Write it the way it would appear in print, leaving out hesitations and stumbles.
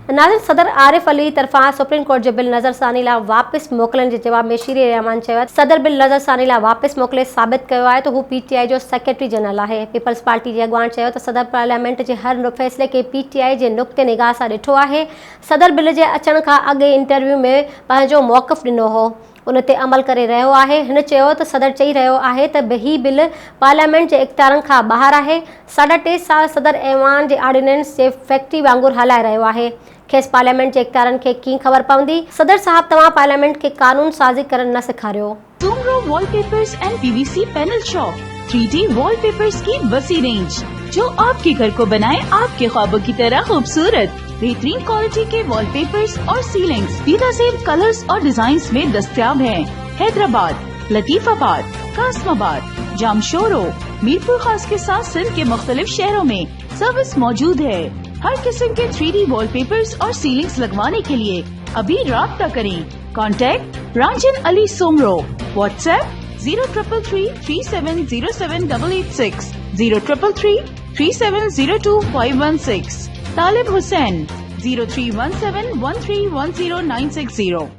नाज़िर सदर आरिफ अली तरफ़ां supreme court जे bill नज़रसानी लाइ वापसि मोकिलण जे जवाब में शीर रहमान चयो सदर बिल नज़रसानी लाइ वापसि मोकिले साबित कयो आहे त हू PTI जो सेक्रेटरी जनरल आहे। पीपल्स पार्टी जे अॻवान चयो त सदर पार्लियामेंट जे हर फ़ैसिले खे PTI जे नुक़्ते निगाह सां ॾिठो आहे। सदर बिल जे अचण खां अॻु इंटरव्यू में पंहिंजो मौक़िफ़ ॾिनो हो, उन ते अमल करे रहियो आहे। हिन चयो त सदर चई रहियो आहे त ही बिल पार्लियामेंट जे इख़्तियारनि खां ॿाहिरि आहे। 3.5 साल सदर ऐवान जे ऑर्डिनेंस जे फैक्ट्री वांगुरु हलाए रहियो आहे। खेसि पार्लियामेंट जे इख़्तियारनि खे कीअं ख़बर पवंदी? सदर साहब, तव्हां पार्लियामेंट खे कानून साज़ी करणु न सेखारियो। Soomro wallpapers and PVC panel shop 3D wallpapers की वसी रेंज जो आपके घर को बनाए आपके ख्वाबों की तरह खूबसूरत। बेहतरीन क्वालिटी के वॉलपेपर्स और सीलिंग्स बेहतरीन कलर्स और डिजाइन्स में दस्तयाब हैं। हैदराबाद, लतीफाबाद, कासमाबाद, जामशोरो, मीरपुर खास के साथ सिंध के मुख्तलिफ शहरों में सर्विस मौजूद है। हर किस्म के 3D वॉलपेपर्स और सीलिंग्स लगवाने के लिए अभी राब्ता करें। कॉन्टैक्ट रांझन अली सोमरो। व्हाट्सएप 0333370786, 03333702 516। तालिब हुसैन 031713109660।